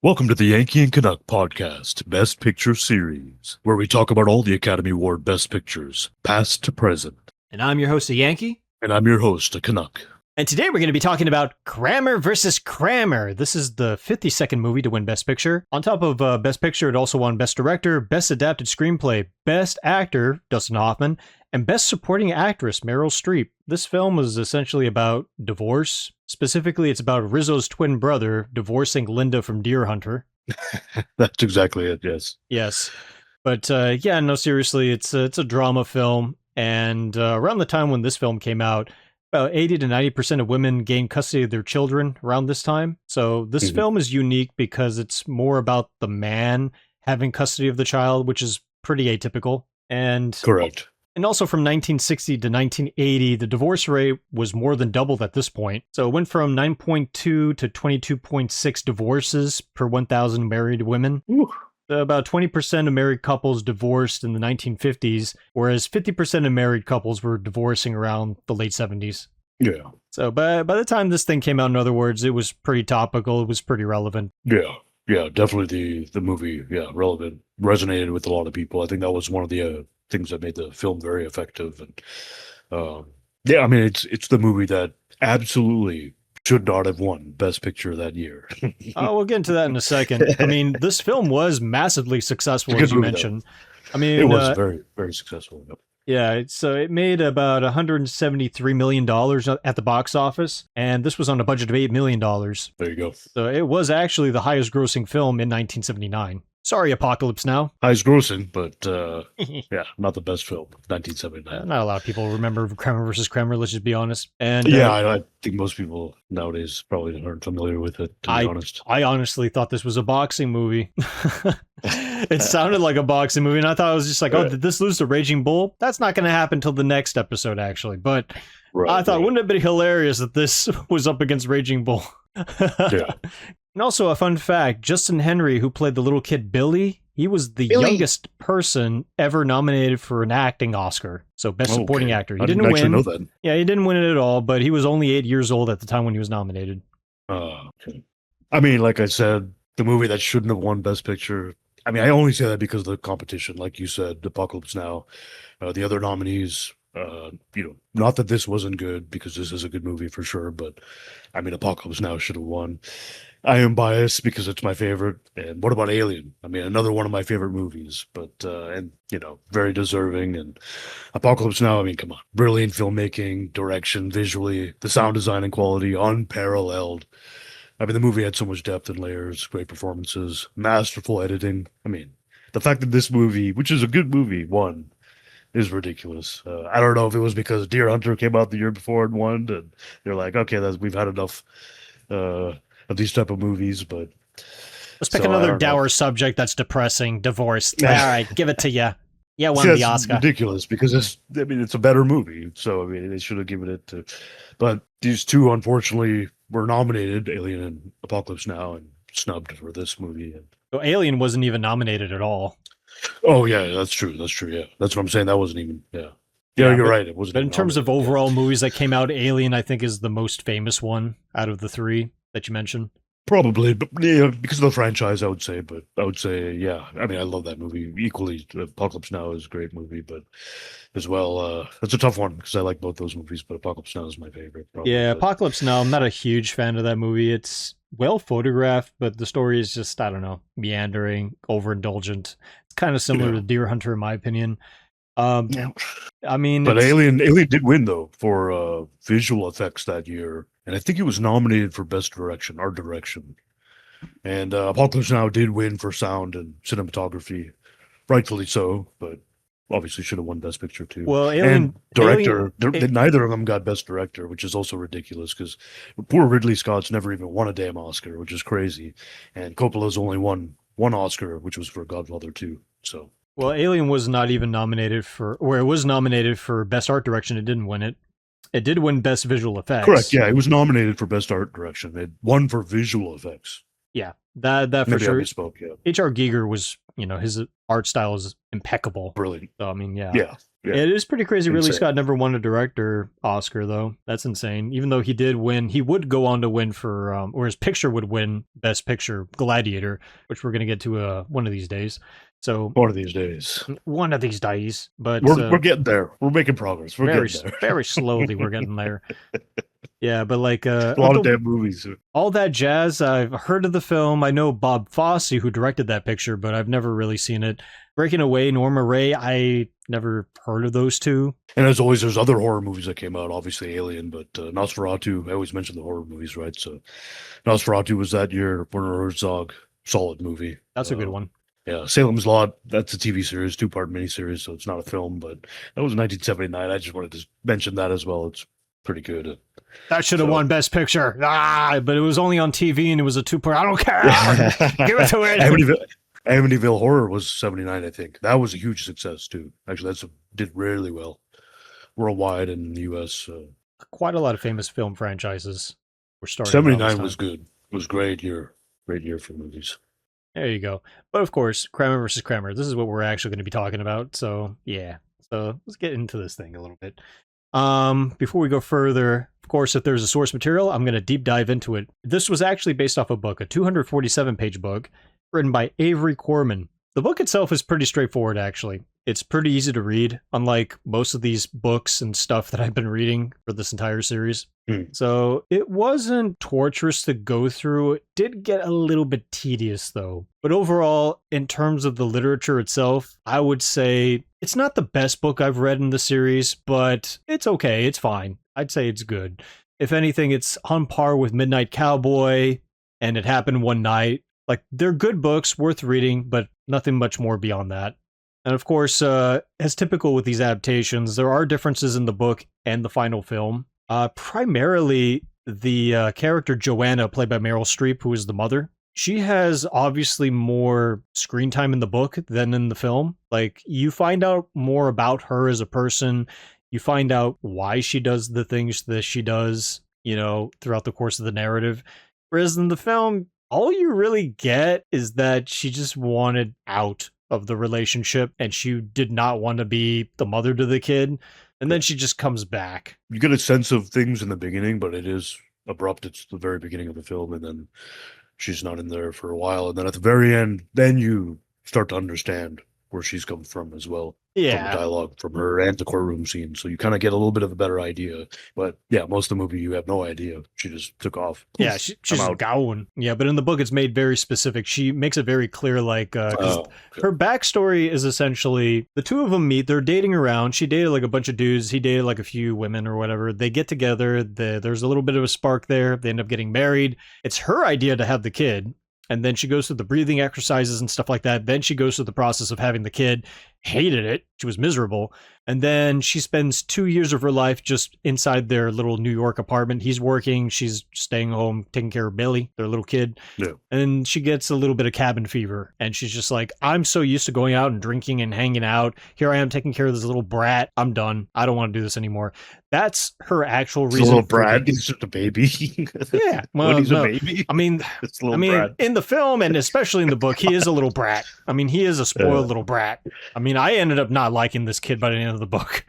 Welcome to the Yankee and Canuck podcast, Best Picture Series, where we talk about all the Academy Award Best Pictures, past to present. And I'm your host, a Yankee. And I'm your host, a Canuck. And today we're going to be talking about Kramer versus Kramer. This is the 52nd movie to win Best Picture. On top of Best Picture, it also won Best Director, Best Adapted Screenplay, Best Actor, Dustin Hoffman, and Best Supporting Actress, Meryl Streep. This film is essentially about divorce. Specifically, it's about Rizzo's twin brother divorcing Linda from Deer Hunter. That's exactly it, yes. Yes. But no, seriously, it's a drama film. And around the time when this film came out, about 80 to 90% of women gain custody of their children around this time. So this film is unique because it's more about the man having custody of the child, which is pretty atypical. And correct. And also from 1960 to 1980, the divorce rate was more than doubled at this point. So it went from 9.2 to 22.6 divorces per 1,000 married women. Ooh. About 20% of married couples divorced in the 1950s, whereas 50% of married couples were divorcing around the late 70s. Yeah. So by the time this thing came out, in other words, it was pretty topical. It was pretty relevant. Yeah, definitely the movie, relevant, resonated with a lot of people. I think that was one of the things that made the film very effective. And it's the movie that absolutely should not have won Best Picture that year. We'll get into that in a second. I mean, this film was massively successful, as you mentioned. Though. I mean, it was very, very successful. Yeah, so it made about $173 million at the box office, and this was on a budget of $8 million. There you go. So it was actually the highest grossing film in 1979. Sorry, Apocalypse Now. Highest grossing, but not the best film, 1979. Not a lot of people remember Kramer versus Kramer, let's just be honest. And I think most people nowadays probably aren't familiar with it, to be honest. I honestly thought this was a boxing movie. It sounded like a boxing movie, and I thought it was just like, did this lose to Raging Bull? That's not going to happen till the next episode, actually. But I thought, wouldn't it have been hilarious that this was up against Raging Bull? Yeah. And also a fun fact, Justin Henry, who played the little kid Billy, he was the youngest person ever nominated for an acting Oscar. So Best Supporting Actor. He didn't win. Know that. Yeah, he didn't win it at all, but he was only 8 years old at the time when he was nominated. Okay. I mean, like I said, the movie that shouldn't have won Best Picture. I mean, I only say that because of the competition. Like you said, Apocalypse Now, the other nominees, not that this wasn't good, because this is a good movie for sure, but I mean, Apocalypse Now should have won. I am biased because it's my favorite. And what about Alien? I mean, another one of my favorite movies, but very deserving. And Apocalypse Now, I mean, come on, brilliant filmmaking, direction, visually, the sound design and quality, unparalleled. I mean, the movie had so much depth and layers, great performances, masterful editing. I mean, the fact that this movie, which is a good movie, won is ridiculous. I don't know if it was because Deer Hunter came out the year before and won, and they're like, okay, we've had enough of these type of movies, but let's pick another dour subject that's depressing. Divorce. All right, give it to you. Yeah, won the Oscar. Ridiculous because it's a better movie, so I mean they should have given it to. But these two, unfortunately, were nominated, Alien and Apocalypse Now, and snubbed for this movie. And so Alien wasn't even nominated at all. Oh yeah, that's true. Yeah, that's what I'm saying. That wasn't even. Yeah, you're right. It wasn't. But in terms of overall movies that came out, Alien I think is the most famous one out of the three that you mentioned. Probably, but yeah, because of the franchise, I would say, yeah. I mean, I love that movie equally. Apocalypse Now is a great movie, but as well, it's a tough one because I like both those movies, but Apocalypse Now is my favorite. Probably, Apocalypse Now, I'm not a huge fan of that movie. It's well photographed, but the story is just, I don't know, meandering, overindulgent. It's kind of similar to Deer Hunter, in my opinion. I mean, but Alien did win though for visual effects that year, and I think he was nominated for Best Direction, Art Direction. And Apocalypse Now did win for sound and cinematography, rightfully so, but obviously should have won Best Picture too. Well, Alien, and director, neither of them got Best Director, which is also ridiculous because poor Ridley Scott's never even won a damn Oscar, which is crazy, and Coppola's only won one Oscar, which was for Godfather 2. So. Well, Alien was not even nominated for, or it was nominated for Best Art Direction. It didn't win it. It did win Best Visual Effects. Correct. Yeah, it was nominated for Best Art Direction. It won for Visual Effects. Yeah, that for Maybe sure. I misspoke, yeah. H.R. Giger was, his art style is impeccable. Brilliant. So, I mean, yeah. Yeah. Yeah. It is pretty crazy. Ridley Insane. Scott never won a director Oscar, though. That's insane. Even though he did win, he would go on to win for, or his picture would win Best Picture, Gladiator, which we're going to get to one of these days. So One of these days. one of these days. But we're getting there. We're making progress. We're getting there. Very slowly we're getting there. Yeah, but like a lot of damn movies. All that jazz, I've heard of the film. I know Bob Fosse, who directed that picture, but I've never really seen it. Breaking Away, Norma Ray, I never heard of those two. And as always, there's other horror movies that came out. Obviously, Alien, but Nosferatu. I always mention the horror movies, right? So, Nosferatu was that year. Werner Herzog, solid movie. That's a good one. Yeah, Salem's Lot. That's a TV series, 2-part miniseries, so it's not a film, but that was 1979. I just wanted to mention that as well. It's pretty good. That should have won Best Picture. But it was only on TV and it was a 2-part. I don't care. Give it to it. Amityville Horror was 79, I think. That was a huge success too. Actually, did really well worldwide and in the U.S. Quite a lot of famous film franchises were starting. 79 was good. It was great year for movies. There you go. But of course, Kramer versus Kramer. This is what we're actually going to be talking about. So yeah. So let's get into this thing a little bit. Before we go further, of course, if there's a source material, I'm going to deep dive into it. This was actually based off a book, a 247-page book written by Avery Corman. The book itself is pretty straightforward, actually. It's pretty easy to read, unlike most of these books and stuff that I've been reading for this entire series. So it wasn't torturous to go through. It did get a little bit tedious, though. But overall, in terms of the literature itself, I would say it's not the best book I've read in the series, but it's okay. It's fine. I'd say it's good. If anything, it's on par with Midnight Cowboy and It Happened One Night. Like, they're good books, worth reading, but nothing much more beyond that. And of course, as typical with these adaptations, there are differences in the book and the final film. Primarily, the character Joanna, played by Meryl Streep, who is the mother, she has obviously more screen time in the book than in the film. Like, you find out more about her as a person. You find out why she does the things that she does, throughout the course of the narrative. Whereas in the film, all you really get is that she just wanted out of the relationship and she did not want to be the mother to the kid. And then she just comes back. You get a sense of things in the beginning, but it is abrupt. It's the very beginning of the film, and then she's not in there for a while. And then at the very end, then you start to understand where she's come from as well. Yeah. From the dialogue from her and the courtroom scene. So you kind of get a little bit of a better idea. But yeah, most of the movie, you have no idea. She just took off. Yeah, she's going. Yeah, but in the book, it's made very specific. She makes it very clear, like, her backstory is essentially the two of them meet. They're dating around. She dated like a bunch of dudes. He dated like a few women or whatever. They get together. There's a little bit of a spark there. They end up getting married. It's her idea to have the kid. And then she goes through the breathing exercises and stuff like that. Then she goes through the process of having the kid. Hated it. She was miserable. And then she spends 2 years of her life just inside their little New York apartment. He's working. She's staying home, taking care of Billy, their little kid. Yeah. And she gets a little bit of cabin fever. And she's just like, I'm so used to going out and drinking and hanging out. Here I am taking care of this little brat. I'm done. I don't want to do this anymore. That's her actual reason. It's a little brat. He's just a baby. Yeah. Well, he's a baby. In the film and especially in the book, he is a little brat. I mean, he is a spoiled little brat. I mean, I ended up not liking this kid by the end of the book.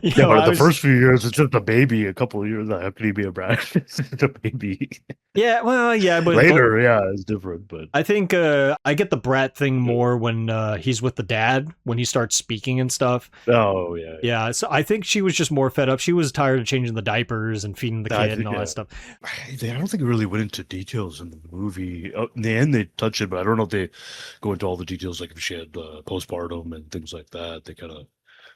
But the first few years, it's just a baby. A couple of years, how could he be a brat? It's just a baby. Yeah, well, yeah, but later, it's different. But I think I get the brat thing more when he's with the dad, when he starts speaking and stuff. Oh, yeah. Yeah, so I think she was just more fed up. She was tired of changing the diapers and feeding the kid and all that stuff. I don't think it really went into details in the movie. In the end, they touch it, but I don't know if they go into all the details, like if she had postpartum and things like that.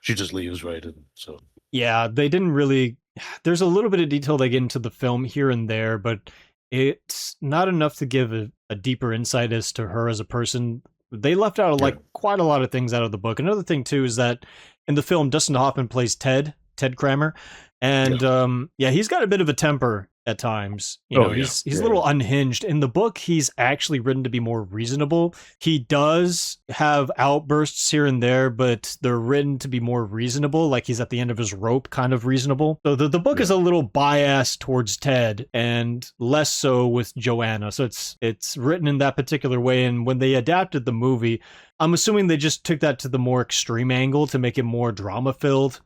She just leaves, right? And so yeah, they didn't really. There's a little bit of detail they get into the film here and there, but it's not enough to give a deeper insight as to her as a person. They left out quite a lot of things out of the book. Another thing too is that in the film, Dustin Hoffman plays Ted Kramer, and he's got a bit of a temper. at times. You know, he's a little unhinged. In the book, he's actually written to be more reasonable. He does have outbursts here and there, but they're written to be more reasonable, like he's at the end of his rope kind of reasonable. So the book is a little biased towards Ted and less so with Joanna. So it's written in that particular way. And when they adapted the movie, I'm assuming they just took that to the more extreme angle to make it more drama-filled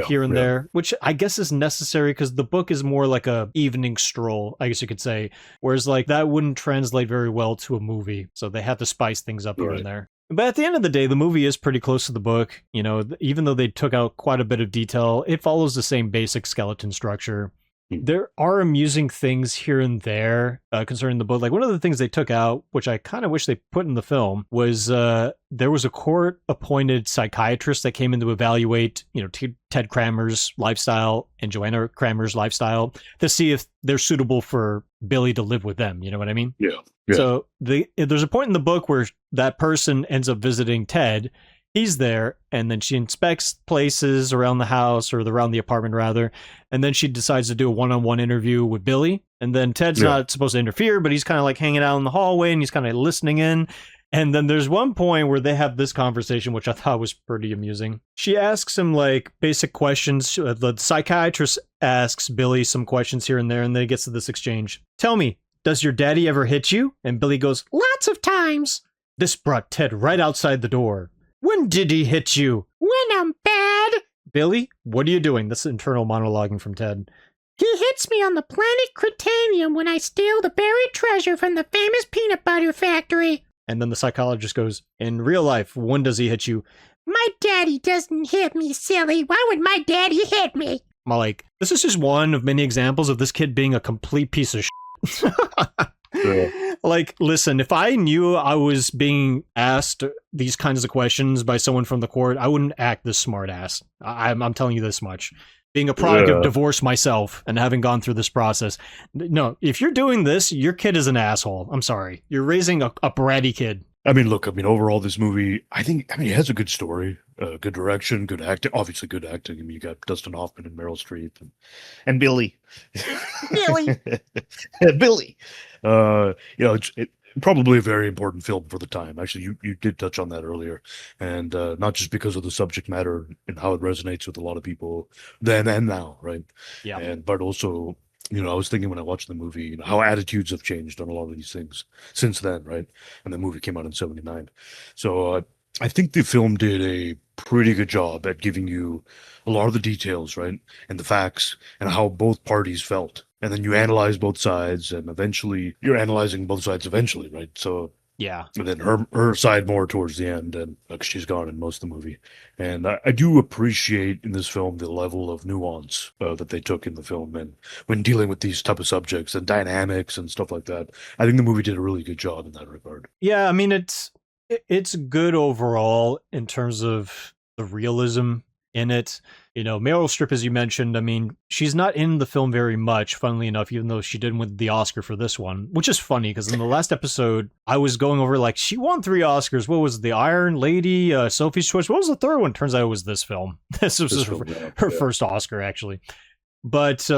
here and there, which I guess is necessary because the book is more like a evening stroll, I guess you could say, whereas like that wouldn't translate very well to a movie, so they have to spice things up here and there. But at the end of the day, the movie is pretty close to the book. You know, even though they took out quite a bit of detail, it follows the same basic skeleton structure. There are amusing things here and there concerning the book. Like one of the things they took out, which I kind of wish they put in the film, was there was a court-appointed psychiatrist that came in to evaluate, you know, Ted Kramer's lifestyle and Joanna Kramer's lifestyle to see if they're suitable for Billy to live with them. You know what I mean? Yeah. So there's a point in the book where that person ends up visiting Ted. He's there, and then she inspects places around the house, or around the apartment, rather, and then she decides to do a one-on-one interview with Billy, and then Ted's not supposed to interfere, but he's kind of like hanging out in the hallway, and he's kind of listening in, and then there's one point where they have this conversation, which I thought was pretty amusing. She asks him, like, basic questions. The psychiatrist asks Billy some questions here and there, and then it gets to this exchange. Tell me, does your daddy ever hit you? And Billy goes, lots of times. This brought Ted right outside the door. When did he hit you? When I'm bad. Billy, what are you doing? This is internal monologuing from Ted. He hits me on the planet Cretanium when I steal the buried treasure from the famous peanut butter factory. And then the psychologist goes, in real life, when does he hit you? My daddy doesn't hit me, silly. Why would my daddy hit me? I'm like, this is just one of many examples of this kid being a complete piece of shit. Like, listen, if I knew I was being asked these kinds of questions by someone from the court, I wouldn't act this smart ass. I'm telling you this much. Being a product of divorce myself and having gone through this process. No, if you're doing this, your kid is an asshole. I'm sorry. You're raising a bratty kid. I mean, look, overall, this movie, it has a good story, good direction, good acting, obviously good acting. I mean, you got Dustin Hoffman and Meryl Streep and Billy. Billy. It's probably a very important film for the time. Actually, you did touch on that earlier. And not just because of the subject matter and how it resonates with a lot of people then and now, right? Yeah. But also, I was thinking when I watched the movie, how attitudes have changed on a lot of these things since then, right? And the movie came out in 79. So I think the film did a pretty good job at giving you a lot of the details, right? And the facts and how both parties felt. And then you analyze both sides, and eventually you're analyzing both sides eventually, right? So yeah. And then her side more towards the end, and she's gone in most of the movie. And I do appreciate in this film the level of nuance that they took in the film, and when dealing with these type of subjects and dynamics and stuff like that. I think the movie did a really good job in that regard. Yeah, I mean, it's good overall in terms of the realism in it. Meryl Streep, as you mentioned, I mean, she's not in the film very much, funnily enough, even though she did win the Oscar for this one, which is funny because in the last episode, I was going over like, she won 3 Oscars. What was it, The Iron Lady, Sophie's Choice? What was the third one? Turns out it was this film. This was her first Oscar, actually. But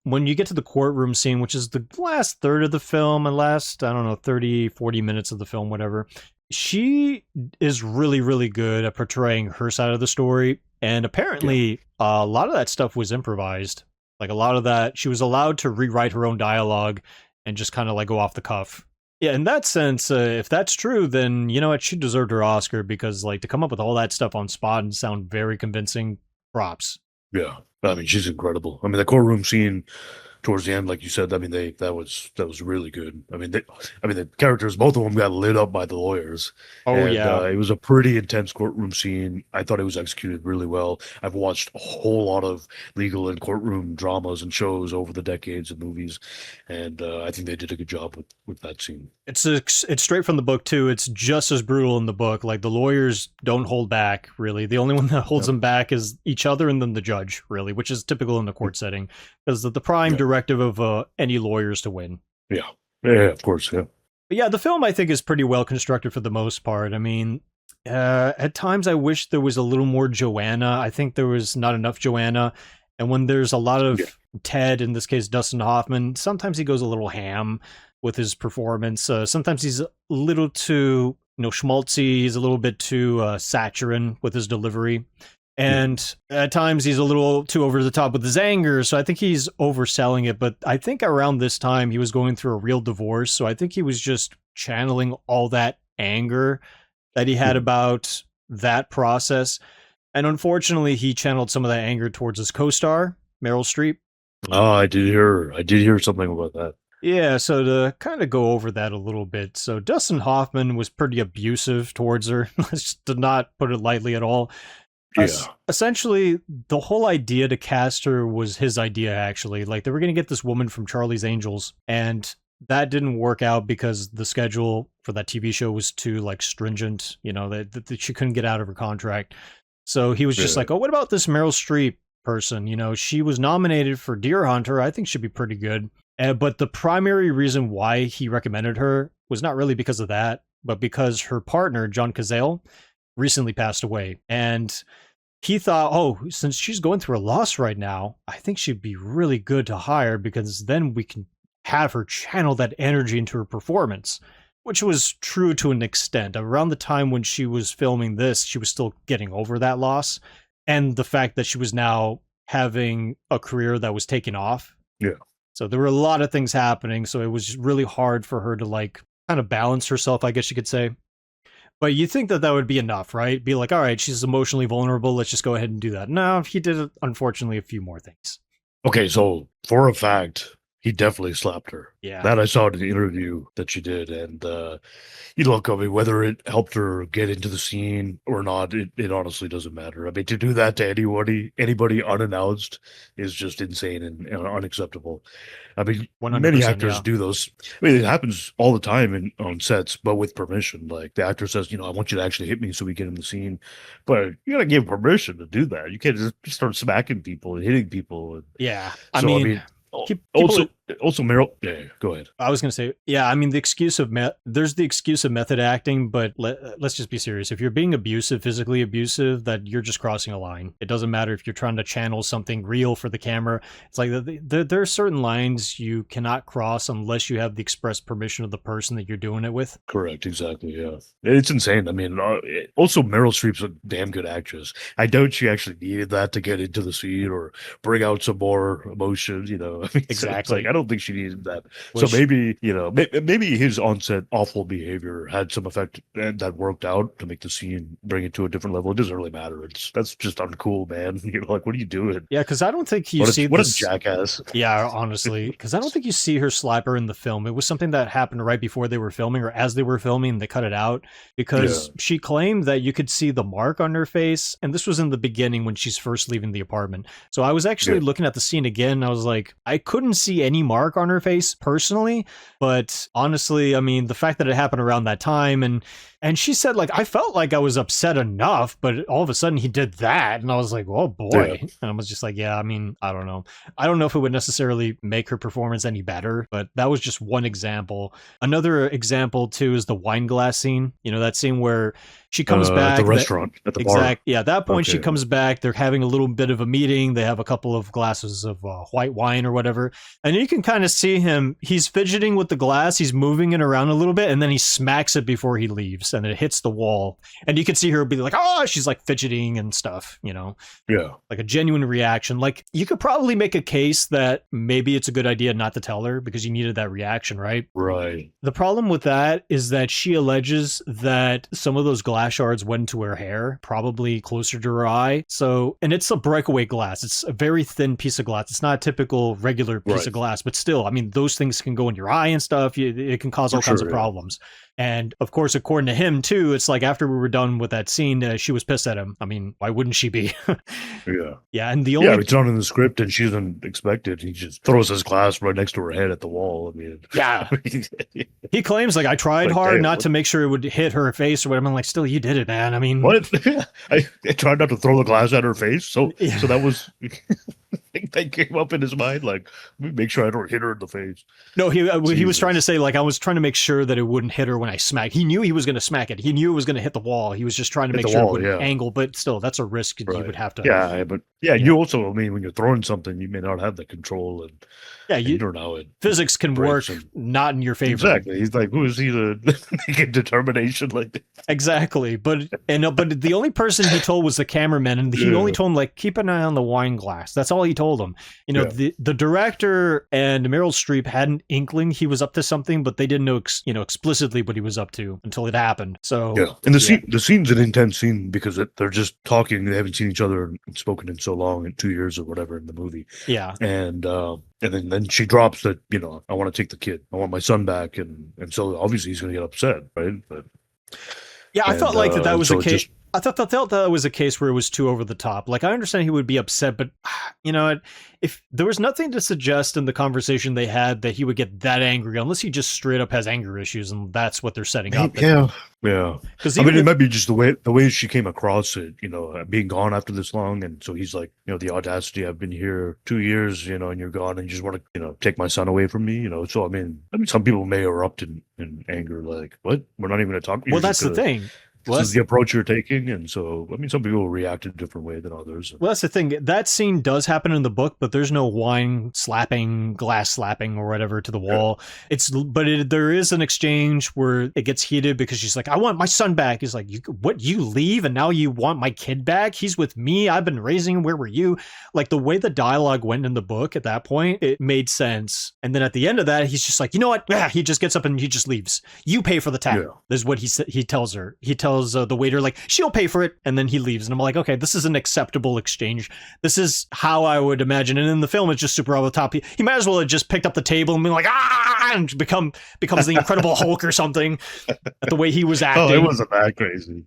when you get to the courtroom scene, which is the last third of the film and last, 30, 40 minutes of the film, whatever, she is really, really good at portraying her side of the story. And apparently, a lot of that stuff was improvised. Like a lot of that, she was allowed to rewrite her own dialogue and just kind of like go off the cuff. Yeah, in that sense, if that's true, then, she deserved her Oscar because like to come up with all that stuff on spot and sound very convincing, props. Yeah, I mean, she's incredible. I mean, the courtroom scene towards the end, like you said, that was really good. The characters, both of them got lit up by the lawyers. It was a pretty intense courtroom scene. I thought it was executed really well. I've watched a whole lot of legal and courtroom dramas and shows over the decades and movies, and I think they did a good job with that scene. It's straight from the book too. It's just as brutal in the book. Like the lawyers don't hold back, really. The only one that holds them back is each other and then the judge, really, which is typical in the court setting, because the prime directive of any lawyers to win. Yeah, of course, yeah. But yeah, the film I think is pretty well constructed for the most part. I mean, at times I wish there was a little more Joanna. I think there was not enough Joanna, and when there's a lot of Ted, in this case, Dustin Hoffman, sometimes he goes a little ham with his performance. Sometimes he's a little too, schmaltzy. He's a little bit too saccharine with his delivery. And at times he's a little too over the top with his anger. So I think he's overselling it. But I think around this time he was going through a real divorce. So I think he was just channeling all that anger that he had about that process. And unfortunately, he channeled some of that anger towards his co-star, Meryl Streep. Oh, I did hear something about that. Yeah, so to kind of go over that a little bit. So Dustin Hoffman was pretty abusive towards her. Let's to not put it lightly at all. Yeah. Essentially, the whole idea to cast her was his idea, actually. Like, they were going to get this woman from Charlie's Angels, and that didn't work out because the schedule for that TV show was too, like, stringent, that she couldn't get out of her contract. So he was just like, oh, what about this Meryl Streep person? She was nominated for Deer Hunter. I think she'd be pretty good. But the primary reason why he recommended her was not really because of that, but because her partner, John Cazale, recently passed away. And he thought, oh, since she's going through a loss right now, I think she'd be really good to hire because then we can have her channel that energy into her performance, which was true to an extent. Around the time when she was filming this, she was still getting over that loss and the fact that she was now having a career that was taking off. Yeah. So there were a lot of things happening. So it was really hard for her to like kind of balance herself, I guess you could say. But you think that would be enough, right? Be like, all right, she's emotionally vulnerable. Let's just go ahead and do that. No, he did, unfortunately, a few more things. Okay, so for a fact, he definitely slapped her. Yeah. That I saw in the interview that she did. And, look, I mean, whether it helped her get into the scene or not, it honestly doesn't matter. I mean, to do that to anybody unannounced is just insane and unacceptable. I mean, many actors do those. I mean, it happens all the time on sets, but with permission. Like, the actor says, I want you to actually hit me so we get in the scene. But you got to give permission to do that. You can't just start smacking people and hitting people. Yeah. I mean also Meryl, yeah, go ahead. I was going to say, yeah, I mean, there's the excuse of method acting, but let's just be serious. If you're being abusive, physically abusive, that you're just crossing a line. It doesn't matter if you're trying to channel something real for the camera. It's like there are certain lines you cannot cross unless you have the express permission of the person that you're doing it with. Correct, exactly, yeah. It's insane. I mean, also Meryl Streep's a damn good actress. I doubt she actually needed that to get into the scene or bring out some more emotion, I mean, exactly. I don't think she needed that. So maybe, maybe his onset awful behavior had some effect and that worked out to make the scene bring it to a different level. It doesn't really matter. That's just uncool, man. Like, what are you doing? Yeah, because I don't think you see what a jackass. Yeah, honestly, because I don't think you see her slap her in the film. It was something that happened right before they were filming or as they were filming. They cut it out because she claimed that you could see the mark on her face. And this was in the beginning when she's first leaving the apartment. So I was actually looking at the scene again. And I was like, I couldn't see any mark on her face personally, but honestly, I mean, the fact that it happened around that time and she said, like, I felt like I was upset enough, but all of a sudden he did that. And I was like, oh boy. And I was just like, yeah, I mean, I don't know. I don't know if it would necessarily make her performance any better, but that was just one example. Another example too is the wine glass scene. That scene where she comes back at the restaurant, at the bar. Yeah, at that point she comes back. They're having a little bit of a meeting. They have a couple of glasses of white wine or whatever. And you can kind of see him. He's fidgeting with the glass. He's moving it around a little bit, and then he smacks it before he leaves, and it hits the wall. And you can see her be like, oh, she's like fidgeting and stuff, Yeah. Like a genuine reaction. Like, you could probably make a case that maybe it's a good idea not to tell her because you needed that reaction, right? Right. The problem with that is that she alleges that some of those glass shards went into her hair, probably closer to her eye. So, and it's a breakaway glass. It's a very thin piece of glass. It's not a typical regular piece of glass, but still, I mean, those things can go in your eye and stuff. It can cause all kinds of problems. And of course, according to him too, it's like after we were done with that scene, she was pissed at him. I mean, why wouldn't she be? Yeah. And it's not in the script and she doesn't expect it. He just throws his glass right next to her head at the wall. I mean, he claims like I tried hard not to make sure it would hit her face or whatever. I'm like, still, you did it, man. I mean, what? I tried not to throw the glass at her face. So that was. think that came up in his mind? Like, let me make sure I don't hit her in the face. No, he was Jesus. trying to say, like, I was trying to make sure that it wouldn't hit her when I smacked. He knew he was going to smack it. He knew it was going to hit the wall. He was just trying to Hit make the sure wall, it wouldn't yeah. angle, but still, that's a risk you would have to. Yeah, but you also, I mean, when you're throwing something, you may not have the control, and Yeah, you don't know it. physics can work breaks not in your favor. Exactly. He's like, who is he to make a determination like that? Exactly. But the only person he told was the cameraman, and he only told him, like, keep an eye on the wine glass. That's all he told him. You know, the director and Meryl Streep had an inkling he was up to something, but they didn't know explicitly what he was up to until it happened. So yeah, and the scene's an intense scene because they're just talking. They haven't seen each other and spoken in so long, in 2 years or whatever in the movie. Yeah, and then she drops that, I want to take the kid, I want my son back, and so obviously he's going to get upset, right? But yeah, I felt like that was so a case. I thought that was a case where it was too over the top. Like, I understand he would be upset, but if there was nothing to suggest in the conversation they had that he would get that angry, unless he just straight up has anger issues, and that's what they're setting up. Yeah. Because it might be just the way she came across it, being gone after this long, and so he's like, the audacity. I've been here 2 years, and you're gone, and you just want to, take my son away from me, So I mean, some people may erupt in anger, like, what? We're not even going to talk. Well, that's the thing. This is the approach you're taking, and so I mean, some people react in a different way than others. Well, that's the thing. That scene does happen in the book, but there's no wine slapping, glass slapping, or whatever to the wall. There is an exchange where it gets heated because she's like, "I want my son back." He's like, You leave, and now you want my kid back? He's with me. I've been raising him. Where were you?" Like, the way the dialogue went in the book at that point, it made sense. And then at the end of that, he's just like, "You know what?" He just gets up and he just leaves. "You pay for the tab." Yeah. This is what he said. He tells her. He tells the waiter, like, "She'll pay for it," and then he leaves. And I'm like, okay, this is an acceptable exchange. This is how I would imagine. And in the film, it's just super over the top. He might as well have just picked up the table and been like, and becomes the Incredible Hulk or something. The way he was acting. Oh, it wasn't that crazy.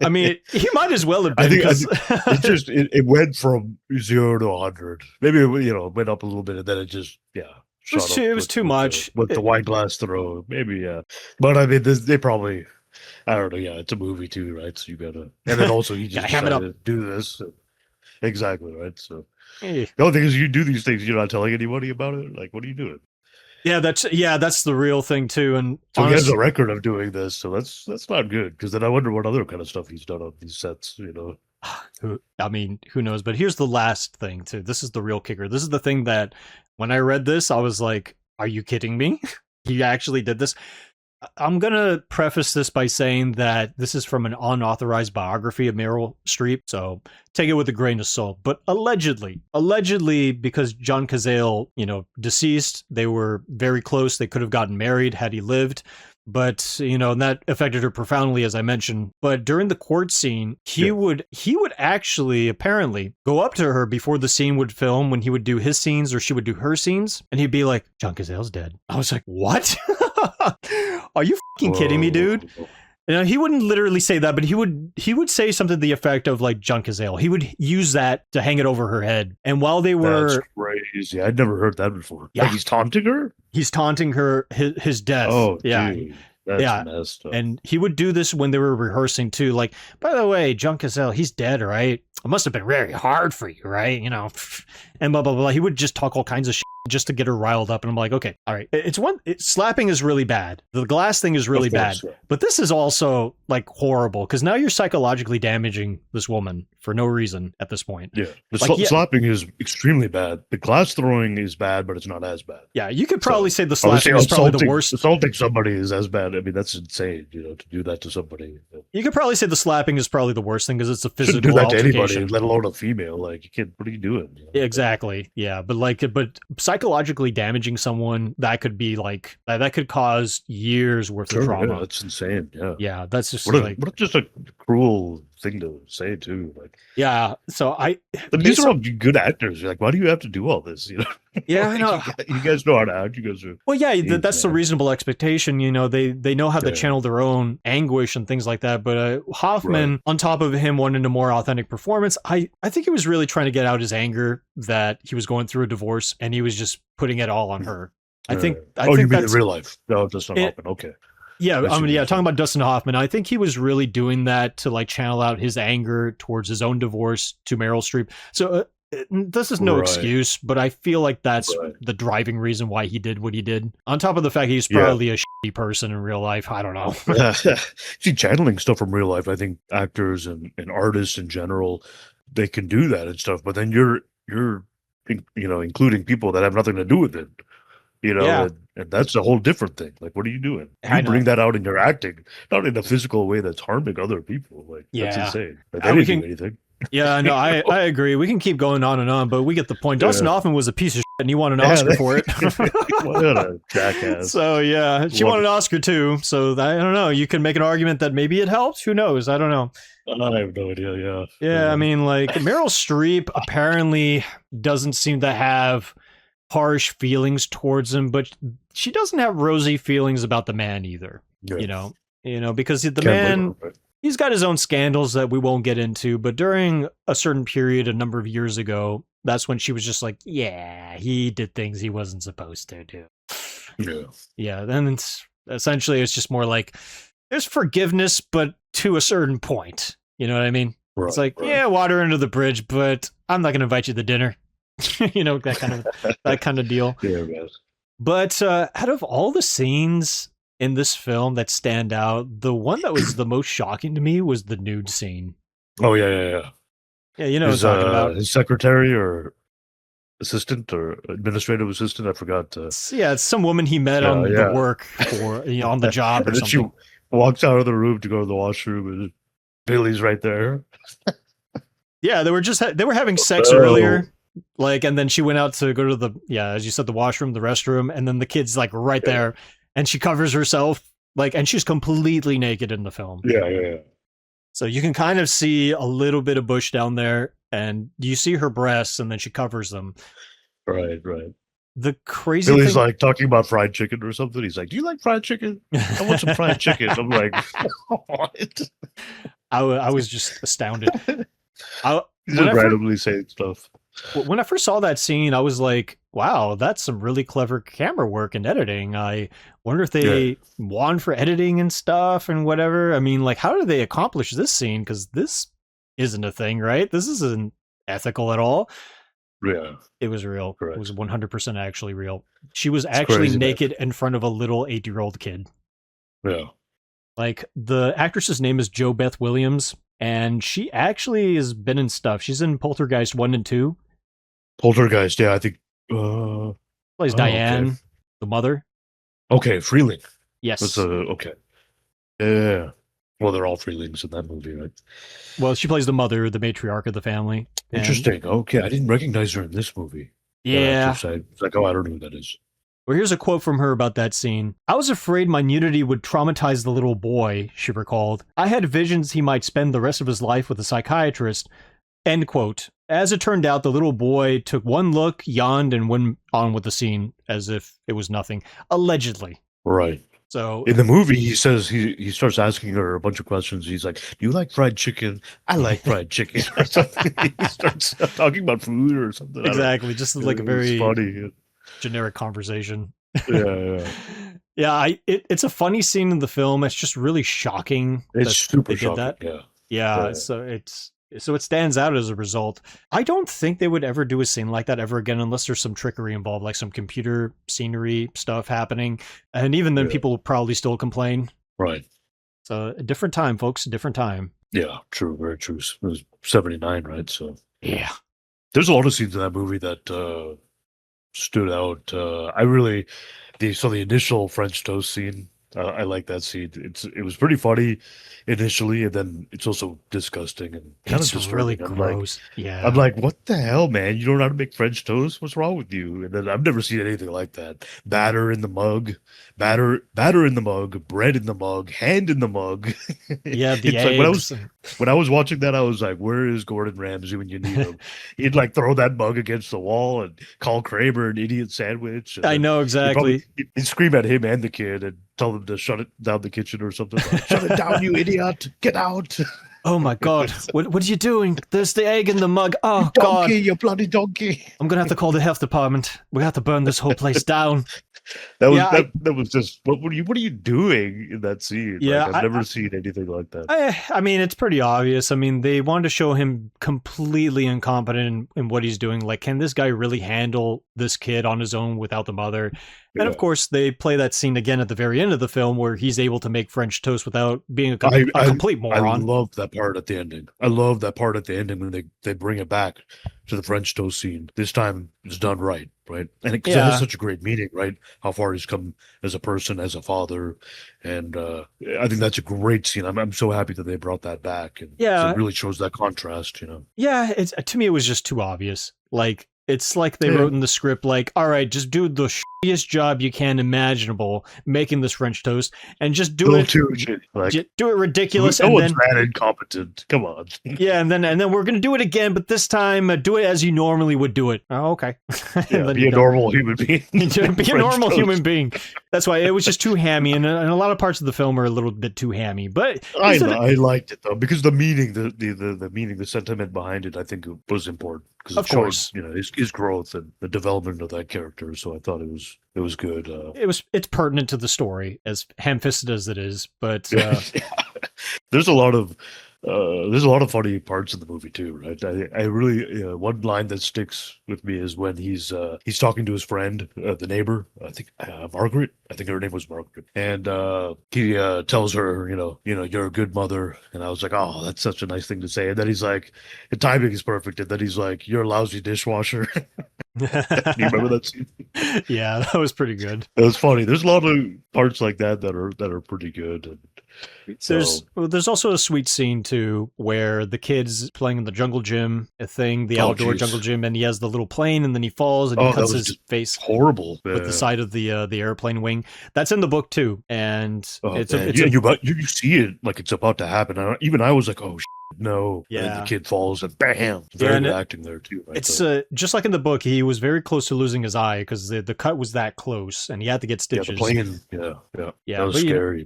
I mean, he might as well have been. I think it went from 0 to 100. Maybe it went up a little bit, and then it just it was too much with the wine glass throw. Maybe but I mean, they probably. I don't know. Yeah, it's a movie too, right? So you gotta, and then also you just decided to do this. Exactly, right? So the only thing is, you do these things, you're not telling anybody about it. Like, what are you doing? Yeah, that's the real thing too. And so he has a record of doing this, so that's not good. Because then I wonder what other kind of stuff he's done on these sets. I mean, who knows? But here's the last thing too. This is the real kicker. This is the thing that when I read this, I was like, "Are you kidding me? He actually did this?" I'm going to preface this by saying that this is from an unauthorized biography of Meryl Streep, so take it with a grain of salt. But allegedly, because John Cazale, deceased, they were very close. They could have gotten married had he lived. But, and that affected her profoundly, as I mentioned. But during the court scene, he would actually apparently go up to her before the scene would film, when he would do his scenes or she would do her scenes. And he'd be like, "John Cazale's dead." I was like, what? Are you fucking kidding me, dude? He wouldn't literally say that, but he would say something to the effect of, like, John Cazale. He would use that to hang it over her head. And while they were... That's crazy. I'd never heard that before. Yeah. Like, he's taunting her? He's taunting her, his death. Oh, yeah. Dude. That's messed up. And he would do this when they were rehearsing too. Like, "By the way, John Cazale, he's dead, right? It must have been very hard for you, right? And blah, blah, blah." He would just talk all kinds of shit just to get her riled up. And I'm like, okay, all right. Slapping is really bad. The glass thing is really bad. Yeah. But this is also, like, horrible, because now you're psychologically damaging this woman for no reason at this point. Yeah. Slapping is extremely bad. The glass throwing is bad, but it's not as bad. Yeah, you could probably say the slapping is probably the worst. Assaulting somebody is as bad. I mean, that's insane, to do that to somebody. You could probably say the slapping is probably the worst thing, because it's a physical do that altercation. To anybody, let alone a female. Like, you can't, what are you doing? Exactly. Yeah. But psychologically damaging someone, that could be like, that could cause years worth of trauma. Yeah, that's insane. Yeah. Yeah. That's just what just a cruel thing to say too. Like, yeah. So these are all good actors. You're like, why do you have to do all this? Yeah, I know. You guys know how to act. You guys are. Well, yeah, that's the reasonable expectation. They know how to channel their own anguish and things like that. But Hoffman, on top of him wanting a more authentic performance, I think he was really trying to get out his anger that he was going through a divorce, and he was just putting it all on her. I think you mean in real life? No, that's not Hoffman. Okay. Yeah, talking about Dustin Hoffman, I think he was really doing that to, like, channel out his anger towards his own divorce to Meryl Streep. So this is no Right. excuse, but I feel like that's Right. the driving reason why he did what he did. On top of the fact he's Yeah. probably a shitty person in real life. I don't know. See, channeling stuff from real life, I think actors and artists in general, they can do that and stuff. But then you're including people that have nothing to do with it. Yeah. And that's a whole different thing. Like, what are you doing? I You know. bring that out in your acting, not in a physical way that's harming other people. Like, that's Yeah. insane. Like, We they didn't can- do anything. Yeah, no, I agree. We can keep going on and on, but we get the point. Yeah. Dustin Hoffman was a piece of shit and he won an Yeah, Oscar for it. What a jackass. So, yeah, she won an Oscar too. So, I don't know. You can make an argument that maybe it helped. Who knows? I don't know. I have no idea. Yeah. Yeah, I mean, like, Meryl Streep apparently doesn't seem to have harsh feelings towards him, but she doesn't have rosy feelings about the man either. Yeah. You know, because the Can't blame man, her, right? he's got his own scandals that we won't get into, but during a certain period a number of years ago, that's when she was just like, yeah, he did things he wasn't supposed to do. Yeah. Yeah, then it's just more like there's forgiveness, but to a certain point. You know what I mean? Right, It's like, right. yeah, water under the bridge, but I'm not going to invite you to dinner. that kind of deal. Yeah, man. But out of all the scenes in this film that stand out, the one that was the most shocking to me was the nude scene. Oh, yeah. Yeah, you know what I'm talking about. His secretary or assistant or administrative assistant, I forgot. It's some woman he met on the work or on the job or And then something. she walks out of the room to go to the washroom, and Billy's right there. Yeah, they were having sex Oh. earlier. Like, and then she went out to go to the, as you said, the washroom, the restroom, and then the kid's like right there, and she covers herself, like, and she's completely naked in the film. Yeah. So you can kind of see a little bit of bush down there, and you see her breasts, and then she covers them. Right. The crazy Billy's thing, like talking about fried chicken or something. He's like, "Do you like fried chicken? I want some fried chicken." I'm like, "What?" I was just astounded. He's When I just fir- randomly saying stuff. When I first saw that scene, I was like, wow, that's some really clever camera work and editing. I wonder if they won for editing and stuff and whatever. I mean, like, how did they accomplish this scene? Because this isn't a thing, right? This isn't ethical at all. Yeah. It was real. Correct. It was 100% actually real. She was It's actually crazy, man. naked in front of a little 8-year-old kid. Yeah. Like, the actress's name is Jo Beth Williams, and she actually has been in stuff. She's in Poltergeist 1 and 2. Poltergeist. Yeah, I think. Plays Oh, Diane, okay. the mother. Okay, Freeling. Yes. That's okay. Yeah. Well, they're all Freelings in that movie, right? Well, she plays the mother, the matriarch of the family. And- Interesting. Okay, I didn't recognize her in this movie. Yeah. It's like, oh, I don't know who that is. Well, here's a quote from her about that scene. I was afraid my nudity would traumatize the little boy, she recalled. I had visions he might spend the rest of his life with a psychiatrist. End quote. As it turned out, the little boy took one look, yawned, and went on with the scene as if it was nothing. Allegedly. Right. So In the movie, he says he starts asking her a bunch of questions. He's like, "Do you like fried chicken? I like fried chicken." Or something. He starts talking about food or something. I don't know. exactly, just like a It's very funny. generic conversation. Yeah. Yeah, it's a funny scene in the film. It's just really shocking. It's that super they did shocking. that. Yeah. Yeah, Yeah. so it stands out as a result. I don't think they would ever do a scene like that ever again unless there's some trickery involved, like some computer scenery stuff happening. And even then, Yeah. people will probably still complain. Right. So a different time, folks, a different time. Yeah. True. Very true. It was 79, right? So Yeah. there's a lot of scenes in that movie that stood out. The initial French toast scene. I like that scene. It was pretty funny initially, and then it's also disgusting and kind It's of disturbing. really I'm like, gross. Yeah. I'm like, what the hell, man? You don't know how to make French toast? What's wrong with you? And then I've never seen anything like that. Batter in the mug, batter in the mug, bread in the mug, hand in the mug. Yeah, the It's like eggs. when I was watching that, I was like, where is Gordon Ramsay when you need him? He'd like throw that mug against the wall and call Kramer an idiot sandwich. And I then know exactly. he'd scream at him and the kid and tell them to shut it down the kitchen or something. Like, shut it down, you idiot! Get out! Oh my God, what are you doing? There's the egg in the mug. Oh God, Donkey, you bloody donkey. I'm gonna have to call the health department. We have to burn this whole place down. That was Yeah, that was just what are you doing in that scene? Like yeah, I've never seen anything like that. I mean, it's pretty obvious. I mean, they wanted to show him completely incompetent in what he's doing. Like, can this guy really handle this kid on his own without the mother? And of course, they play that scene again at the very end of the film where he's able to make French toast without being a complete moron. I love that part at the ending. I love that part at the ending when they bring it back to the French toast scene. This time it's done right? And it has such a great meaning, right? How far he's come as a person, as a father, and I think that's a great scene. I'm so happy that they brought that back, and so it really shows that contrast, Yeah, it's to me it was just too obvious. Like it's like they wrote in the script, like, all right, just do the shittiest job you can imaginable making this French toast, and just do it. Do it ridiculous. No one's that incompetent. Come on. Yeah, and then we're gonna do it again, but this time do it as you normally would do it. Oh, okay. Yeah, be a normal human being. Be a normal human being. That's why it was just too hammy, and a lot of parts of the film are a little bit too hammy. But I liked it though because the meaning, the meaning, the sentiment behind it, I think it was important because it showed, his growth and the development of that character. So I thought it was good. It's pertinent to the story, as ham-fisted as it is. But there's a lot of funny parts in the movie too, right? I really one line that sticks with me is when he's talking to his friend, the neighbor, I think Margaret. I think her name was Margaret, and he tells her, you're a good mother, and I was like, oh, that's such a nice thing to say. And then he's like, the timing is perfect, and then he's like, you're a lousy dishwasher. Do you remember that scene? Yeah, that was pretty good. It was funny. There's a lot of parts like that are pretty good. And there's also a sweet scene too where the kid's playing in the jungle gym, the outdoor jungle gym, and he has the little plane, and then he falls and he cuts his face horrible with the side of the airplane wing. That's in the book too, and you see it like it's about to happen. Even I was like, oh. No, and the kid falls and bam, very good acting there too. Right? It's just like in the book, he was very close to losing his eye because the cut was that close, and he had to get stitches. Yeah, the plane, that was scary.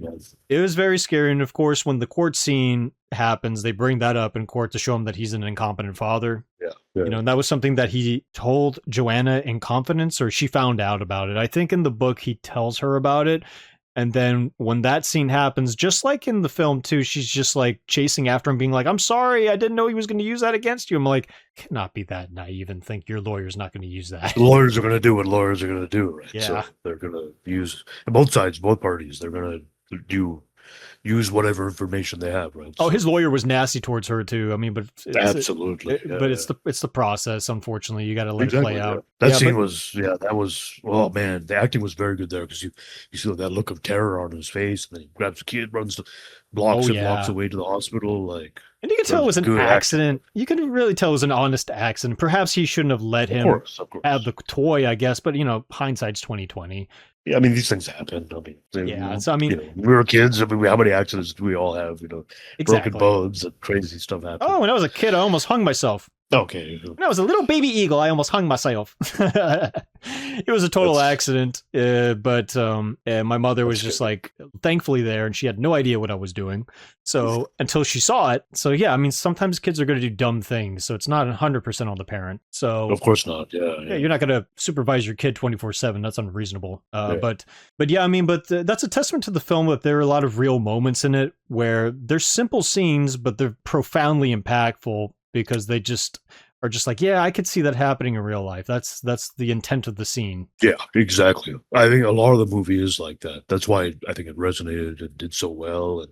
It was very scary, and of course, when the court scene happens, they bring that up in court to show him that he's an incompetent father. Yeah. And that was something that he told Joanna in confidence, or she found out about it. I think in the book he tells her about it. And then when that scene happens, just like in the film too, she's just like chasing after him, being like, I'm sorry, I didn't know he was going to use that against you. I'm like, cannot be that naive and think your lawyer's not going to use that. The lawyers are going to do what lawyers are going to do, right? Yeah. So they're going to use, both sides, both parties, they're going to use whatever information they have, right? Oh, his lawyer was nasty towards her too. I mean, but absolutely. It's the process. Unfortunately, you got to let it play out. That scene was, oh man, the acting was very good there because you see that look of terror on his face, and then he grabs the kid, walks away to the hospital, like. And you can tell it was an accident. You can really tell it was an honest accident. Perhaps he shouldn't have let him have the toy, I guess. But hindsight's 20/20. Yeah, I mean, these things happen. I mean, we were kids. I mean, how many accidents do we all have? Broken bones and crazy stuff happen. Oh, when I was a kid, I almost hung myself. Okay. When I was a little baby eagle, I almost hung myself. It was a total accident, but my mother was just like, thankfully there, and she had no idea what I was doing. So until she saw it. So yeah, I mean, sometimes kids are going to do dumb things, so it's not 100% on the parent. So of course not. Yeah. You're not going to supervise your kid 24/7. That's unreasonable. But yeah, I mean, that's a testament to the film that there are a lot of real moments in it where they're simple scenes, but they're profoundly impactful. Because they just are just like, yeah, I could see that happening in real life. That's the intent of the scene. Yeah, exactly. I think a lot of the movie is like that. That's why I think it resonated and did so well.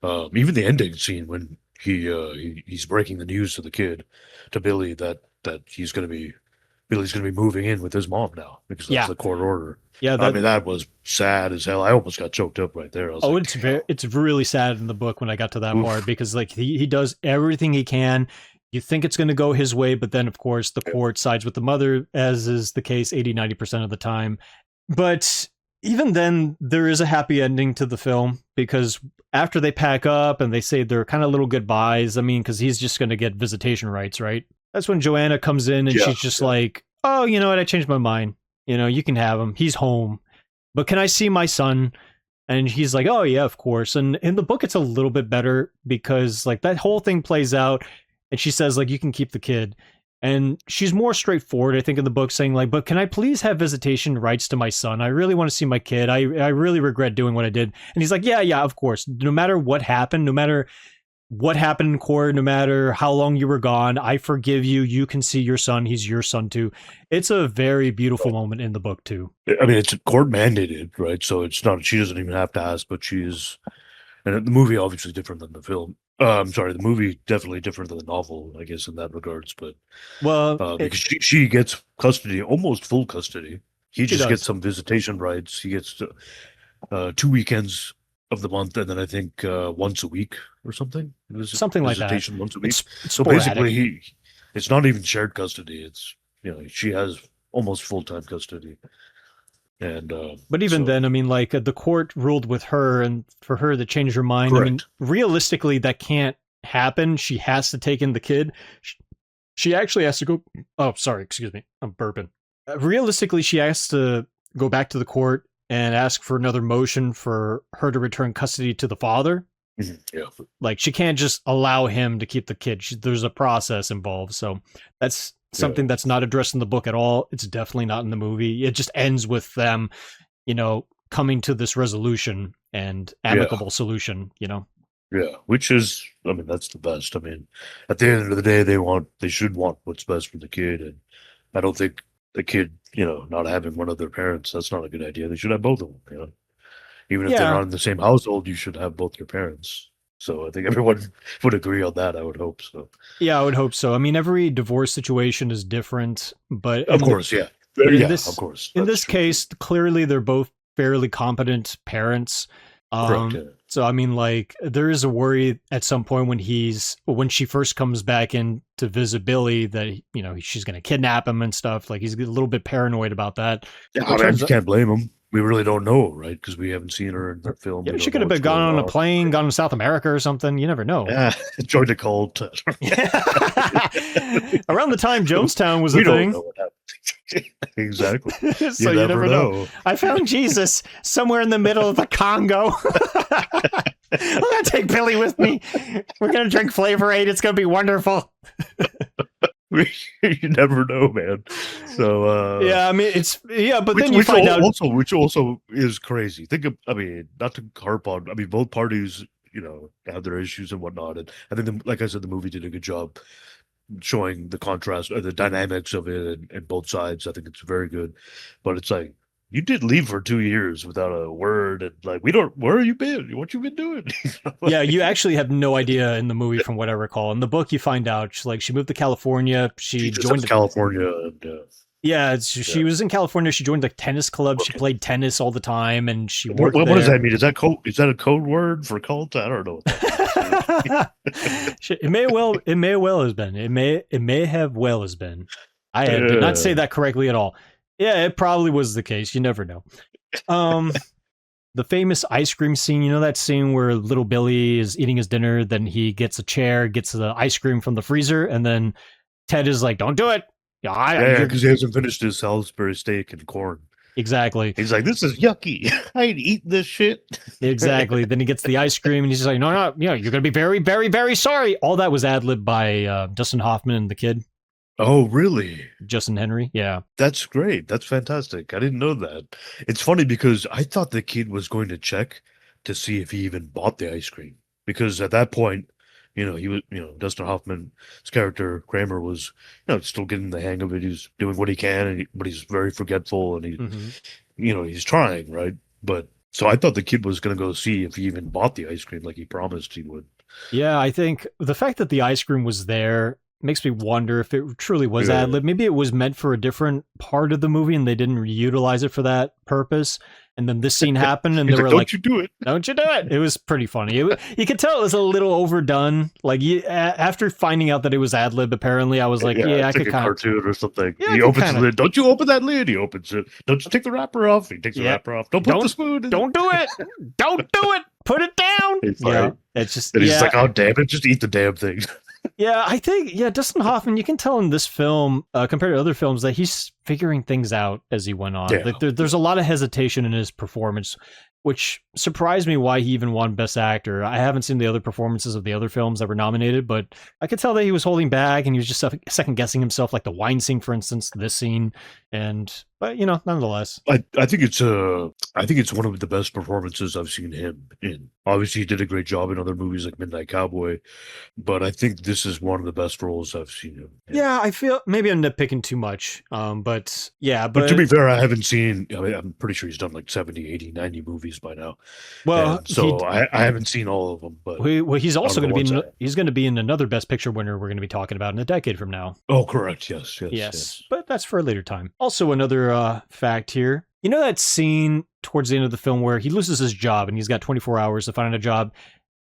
And even the ending scene when he's breaking the news to the kid, to Billy, that Billy's going to be moving in with his mom now because that's the court order. Yeah, I mean that was sad as hell. I almost got choked up right there. It's really sad in the book when I got to that part because like he does everything he can. You think it's going to go his way, but then of course the court sides with the mother, as is the case 80-90% of the time. But even then, there is a happy ending to the film because after they pack up and they say their kind of little goodbyes, I mean, because he's just going to get visitation rights, right? That's when Joanna comes in and she's just like, oh, you know what? I changed my mind. You can have him. He's home. But can I see my son? And he's like, oh yeah, of course. And in the book, it's a little bit better because like that whole thing plays out and she says like, you can keep the kid. And she's more straightforward, I think, in the book, saying like, but can I please have visitation rights to my son? I really want to see my kid. I really regret doing what I did. And he's like, yeah, of course. No matter what happened in court, no matter how long you were gone, I forgive you. You can see your son. He's your son too. It's a very beautiful moment in the book too. I mean, it's court mandated, right? So it's not, she doesn't even have to ask, but she is, and the movie obviously different than the film. I'm sorry, the movie definitely different than the novel, I guess, in that regards. But because she gets custody, almost full custody. He just gets some visitation rights. He gets 2 weekends of the month, and then I think once a week or something. Something like that. Visitation once a week. It's so sporadic. basically, it's not even shared custody. It's she has almost full-time custody. And but even then, I mean, like the court ruled with her, and for her to change her mind, correct. I mean, realistically, that can't happen. She has to take in the kid. She actually has to go. Oh, sorry, excuse me, I'm burping. Realistically, she has to go back to the court and ask for another motion for her to return custody to the father. Yeah, like she can't just allow him to keep the kid. There's a process involved, so that's something that's not addressed in the book at all. It's definitely not in the movie. It just ends with them, coming to this resolution and amicable solution, Yeah, which is, I mean, that's the best. I mean, at the end of the day, they should want what's best for the kid. And I don't think the kid, not having one of their parents, that's not a good idea. They should have both of them, Even if they're not in the same household, you should have both your parents. So I think everyone would agree on that. I would hope so. Yeah, I would hope so. I mean, every divorce situation is different, but of course, of course. In this case, clearly they're both fairly competent parents. Correct, yeah. So I mean, like, there is a worry at some point when she first comes back in to visit Billy that she's going to kidnap him and stuff. Like he's a little bit paranoid about that. Yeah, I mean, you can't blame him. We really don't know, right? Because we haven't seen her in that film. Yeah, she could have been gone on a plane, gone to South America or something. You never know. Yeah, joined a cult. Around the time Jonestown was a thing. Don't know what happened. Exactly. So you never know. I found Jesus somewhere in the middle of the Congo. I'm going to take Billy with me. We're going to drink Flavor Aid. It's going to be wonderful. You never know, man. So yeah, I mean but then you find out which also is crazy. I mean, not to harp on. I mean, both parties, have their issues and whatnot. And I think, like I said, the movie did a good job showing the contrast or the dynamics of it and both sides. I think it's very good. But it's like, you did leave for 2 years without a word, and like, where have you been? What you been doing? Yeah, you actually have no idea in the movie, from what I recall. In the book, you find out she moved to California. She joined California. And, she was in California. She joined the tennis club. She played tennis all the time, and she worked. What does that mean? Is that a code word for cult? I don't know. It may well have been. It may have well has been. I did not say that correctly at all. Yeah, it probably was the case. You never know. The famous ice cream scene, that scene where little Billy is eating his dinner, then he gets a chair, gets the ice cream from the freezer, and then Ted is like, don't do it. Yeah, because he hasn't finished his Salisbury steak and corn. Exactly. He's like, this is yucky. I ain't eating this shit. Exactly. Then he gets the ice cream, and he's just like, no, you're going to be very, very, very sorry. All that was ad-libbed by Dustin Hoffman and the kid. Oh, really? Justin Henry, yeah. That's great. That's fantastic. I didn't know that. It's funny because I thought the kid was going to check to see if he even bought the ice cream. Because at that point, he was, Dustin Hoffman's character, Kramer, was, still getting the hang of it. He's doing what he can, but he's very forgetful, and he's trying, right? But so I thought the kid was going to go see if he even bought the ice cream like he promised he would. Yeah, I think the fact that the ice cream was there makes me wonder if it truly was ad-lib. Maybe it was meant for a different part of the movie and they didn't utilize it for that purpose. And then this scene happened and they were like, don't you do it. Don't you do it. It was pretty funny. You could tell it was a little overdone. Like after finding out that it was ad-lib, apparently I was like, I could kind of cartoon or something. He opens the lid. Don't you open that lid. He opens it. Don't you take the wrapper off. He takes the wrapper off. Don't put the spoon in. Don't do it. Don't do it. Put it down. It's just, and he's like, oh, damn it. Just eat the damn thing. Yeah, I think, Dustin Hoffman, you can tell in this film, compared to other films, that he's figuring things out as he went on. Yeah. Like there's a lot of hesitation in his performance. which surprised me why he even won Best Actor. I haven't seen the other performances of the other films that were nominated, but I could tell that he was holding back and he was just second guessing himself, like the wine scene, for instance, this scene. But nonetheless, I think it's one of the best performances I've seen him in. Obviously, he did a great job in other movies like Midnight Cowboy, but I think this is one of the best roles I've seen him in. Yeah, I feel maybe I'm nitpicking too much. But yeah, but to be fair, I haven't seen, I'm pretty sure he's done like 70, 80, 90 movies by now. Well, and so I haven't seen all of them, but he's also going to be he's going to be in another Best Picture winner we're going to be talking about in a decade from now. Oh, correct. Yes. But that's for a later time. Also, another fact here. You know that scene towards the end of the film where he loses his job and he's got 24 hours to find a job?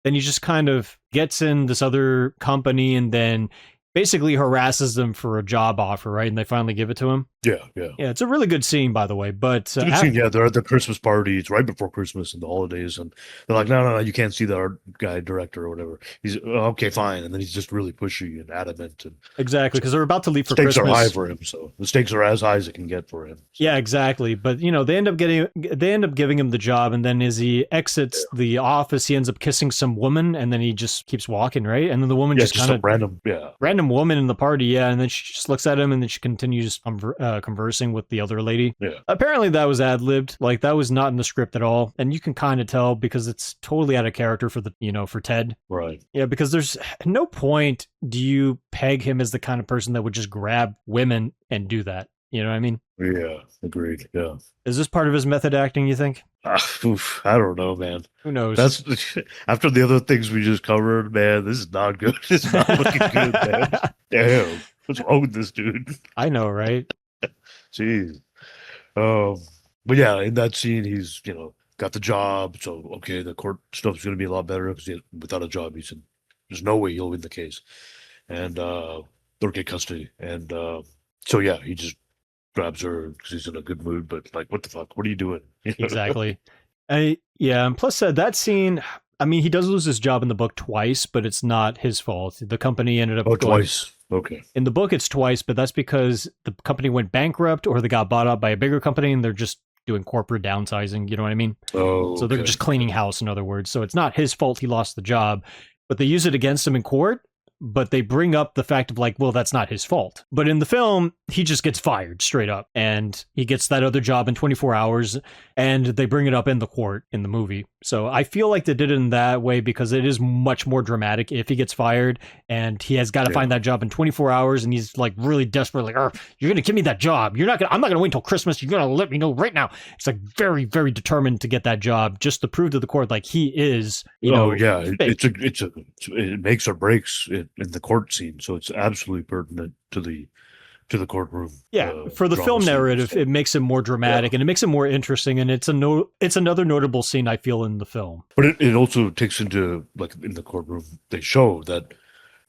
Then he just kind of gets in this other company and then basically harasses them for a job offer, right? And they finally give it to him. Yeah. It's a really good scene, by the way. But it's a good scene. Yeah, they're at the Christmas party. It's right before Christmas and the holidays, and they're like, "No, you can't see the art guy, director, or whatever." He's okay, fine, and then he's just really pushy and adamant. And exactly, because they're about to leave for Christmas. Christmas. Stakes are high for him, so the stakes are as high as it can get for him. So. Yeah, exactly. But they end up giving him the job, and then as he exits the office, he ends up kissing some woman, and then he just keeps walking, right? And then the woman just kind of random woman in the party, and then she just looks at him, and then she continues conversing with the other lady. Yeah. Apparently that was ad-libbed. Like, that was not in the script at all. And you can kind of tell because it's totally out of character for for Ted. Right. Yeah, because there's no point do you peg him as the kind of person that would just grab women and do that. You know what I mean? Yeah, agreed. Yeah. Is this part of his method acting, you think? I don't know, man. Who knows? That's after the other things we just covered, man. This is not good. It's not looking good, man. Damn. What's wrong with this dude? I know, right? Jeez. But yeah, in that scene, he's got the job, so okay, the court stuff's going to be a lot better because without a job, he said there's no way he'll win the case, and or get custody, and so yeah, he just grabs her because he's in a good mood, but like, what the fuck? What are you doing? Exactly. And plus that scene. I mean, he does lose his job in the book twice, but it's not his fault. The company ended up twice. Okay. In the book, it's twice, but that's because the company went bankrupt or they got bought up by a bigger company and they're just doing corporate downsizing. You know what I mean? Oh, so they're just cleaning house, in other words. So it's not his fault he lost the job, but they use it against him in court. But they bring up the fact of like, well, that's not his fault. But in the film, he just gets fired straight up and he gets that other job in 24 hours and they bring it up in the court in the movie. So I feel like they did it in that way because it is much more dramatic if he gets fired and he has got to find that job in 24 hours and he's like really desperate, like, you're going to give me that job. I'm not going to wait until Christmas. You're going to let me know right now. It's like very, very determined to get that job just to prove to the court like he is, it makes or breaks in the court scene. So it's absolutely pertinent to the courtroom. Yeah, for the film narrative, it makes it more dramatic and it makes it more interesting. And it's another notable scene I feel in the film. But it also takes into, like, in the courtroom, they show that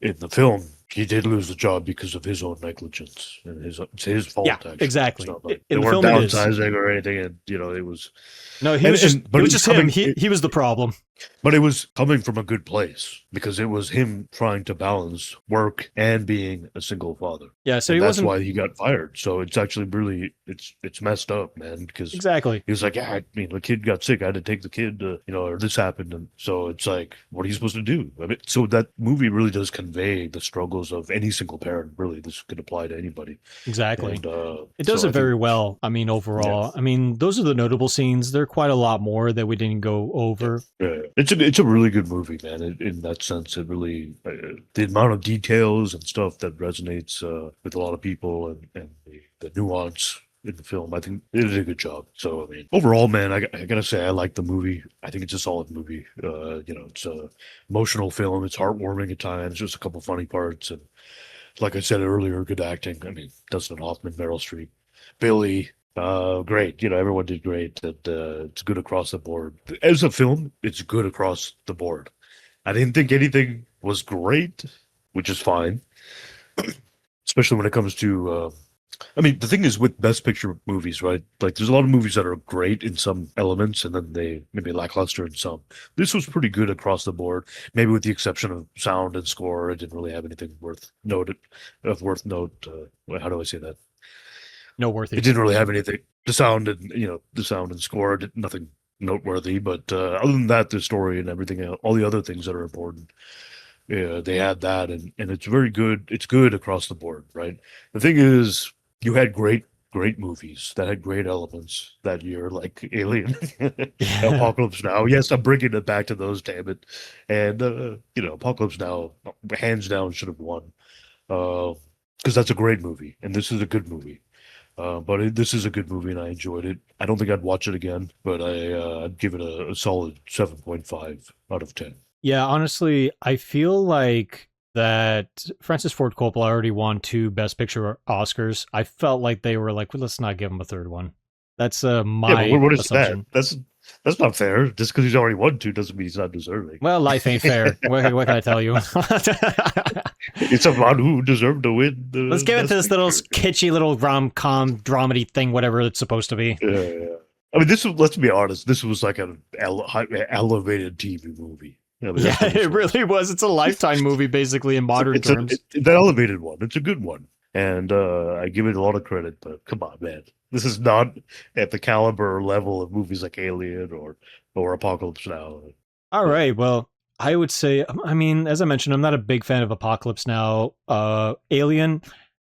in the film he did lose the job because of his own negligence and it's his fault. Yeah, actually. Exactly. They weren't downsizing or anything, and it was. No, it was just him. He was the problem. But it was coming from a good place because it was him trying to balance work and being a single father. Yeah, so that's why he got fired. So it's actually really it's messed up, man. Because exactly, he was like, yeah, I mean, the kid got sick. I had to take the kid, or this happened, and so it's like, what are you supposed to do? I mean, so that movie really does convey the struggles of any single parent. Really, this could apply to anybody. Exactly, and, it does it very well. I mean, overall, I mean, those are the notable scenes. There are quite a lot more that we didn't go over. Yeah. It's a really good movie, man. In that sense, it really the amount of details and stuff that resonates with a lot of people, and the nuance in the film. I think it did a good job. So I mean, overall, man, I gotta say I like the movie. I think it's a solid movie. It's a emotional film. It's heartwarming at times. Just a couple funny parts, and like I said earlier, good acting. I mean, Dustin Hoffman, Meryl Streep, Billy. Great. Everyone did great. It's good across the board. As a film, it's good across the board. I didn't think anything was great, which is fine. Especially when it comes to, I mean, the thing is with Best Picture movies, right? Like, there's a lot of movies that are great in some elements, and then they maybe lackluster in some. This was pretty good across the board, maybe with the exception of sound and score. It didn't really have anything worth note. How do I say that? Noteworthy. It didn't really have anything. The sound and score did nothing noteworthy. But other than that, the story and everything, all the other things that are important, yeah, they had that, and it's very good. It's good across the board, right? The thing is, you had great movies that had great elements that year, like Alien, Yeah. Apocalypse Now. Yes, I'm bringing it back to those, damn it. And Apocalypse Now, hands down, should have won, because that's a great movie, and this is a good movie. This is a good movie, and I enjoyed it. I don't think I'd watch it again, but I'd give it a solid 7.5 out of 10. Yeah, honestly, I feel like that Francis Ford Coppola already won 2 Best Picture Oscars. I felt like they were like, well, let's not give him a third one. That's Yeah, but my what is that? assumption. That's not fair. Just because he's already won 2 doesn't mean he's not deserving. Well, life ain't fair. What can I tell you? It's a man who deserved to win. Let's give it to Best this little Picture. kitschy little rom-com dramedy thing, whatever it's supposed to be. Yeah. I mean, this was. Let's be honest. This was like an elevated TV movie. I mean, Yeah, that's what this it was. really was. It's a Lifetime movie, basically, in modern It's terms. the elevated one. It's a good one, and I give it a lot of credit. But come on, man, this is not at the caliber or level of movies like Alien or Apocalypse Now. All Yeah. right. Well, I would say, I mean, as I mentioned, I'm not a big fan of Apocalypse Now. Alien,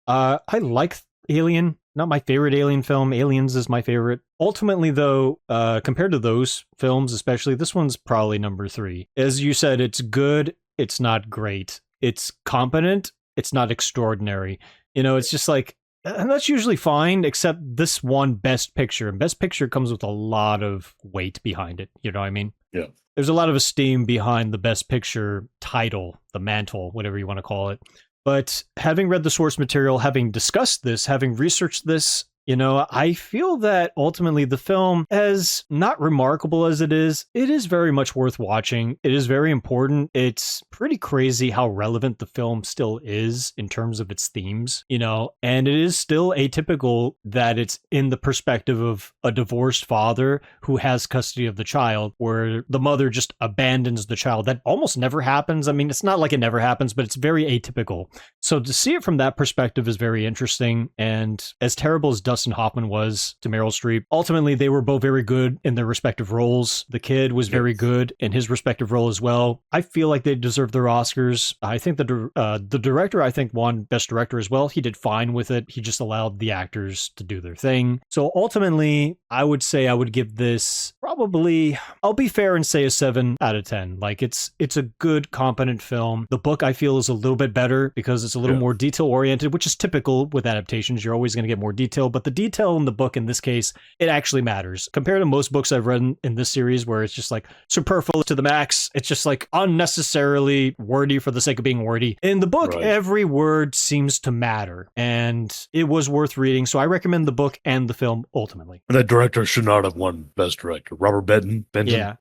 I like Alien. Not my favorite Alien film. Aliens is my favorite. Ultimately, though, compared to those films, especially, this one's probably number 3. As you said, it's good. It's not great. It's competent. It's not extraordinary. It's just like, and that's usually fine, except this one Best Picture. And Best Picture comes with a lot of weight behind it. You know what I mean? Yeah. There's a lot of esteem behind the Best Picture title, the mantle, whatever you want to call it. But having read the source material, having discussed this, having researched this, I feel that ultimately the film, as not remarkable as it is very much worth watching. It is very important. It's pretty crazy how relevant the film still is in terms of its themes, and it is still atypical that it's in the perspective of a divorced father who has custody of the child, where the mother just abandons the child. That almost never happens. I mean, it's not like it never happens, but it's very atypical. So to see it from that perspective is very interesting. And as terrible as Dustin Hoffman was to Meryl Streep, ultimately they were both very good in their respective roles. The kid was very good in his respective role as well. I feel like they deserve their Oscars. I think the director, I think, won Best Director as well. He did fine with it. He just allowed the actors to do their thing. So ultimately, I would say I would give this probably, I'll be fair and say a 7 out of 10. Like it's a good, competent film. The book I feel is a little bit better because it's a little more detail oriented, which is typical with adaptations. You're always going to get more detail, but the detail in the book in this case, it actually matters compared to most books I've read in this series where it's just like superfluous to the max. It's just like unnecessarily wordy for the sake of being wordy. In the book, every word seems to matter, and it was worth reading. So I recommend the book and the film ultimately. And that director should not have won Best Director. Robert Benton,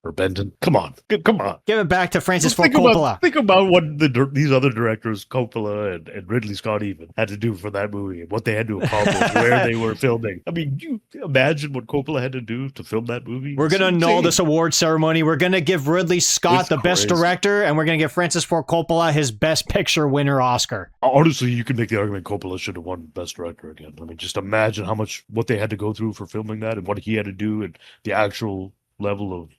or Benton. Come on. Give it back to Francis Ford Coppola. Think about what these other directors, Coppola and Ridley Scott even, had to do for that movie, and what they had to accomplish, where they were filming. I mean, you imagine what Coppola had to do to film that movie? We're going to annul this award ceremony. We're going to give Ridley Scott the Best Director, and we're going to give Francis Ford Coppola his Best Picture winner Oscar. Honestly, you can make the argument Coppola should have won Best Director again. I mean, just imagine what they had to go through for filming that, and what he had to do, and the actual level of,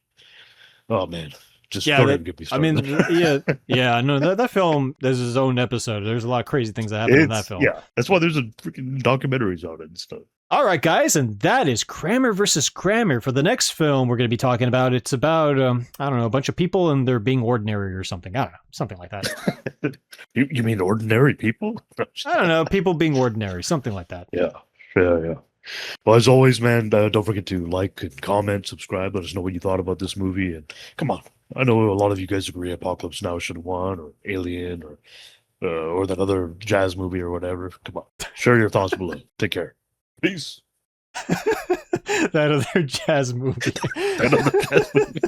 oh man, just don't even get me started. I mean, no, that film, there's his own episode. There's a lot of crazy things that happen in that film. Yeah, that's why there's a freaking documentaries on it and stuff. All right, guys, and that is Kramer versus Kramer. For the next film we're going to be talking about, it's about, I don't know, a bunch of people and they're being ordinary or something. I don't know, something like that. You mean ordinary people? I don't know, people being ordinary, something like that. Yeah. Well, as always, man, don't forget to like and comment, subscribe. Let us know what you thought about this movie. And come on, I know a lot of you guys agree Apocalypse Now should have won, or Alien, or that other jazz movie or whatever. Come on, share your thoughts below. Take care. Peace. That other jazz movie. That other jazz movie.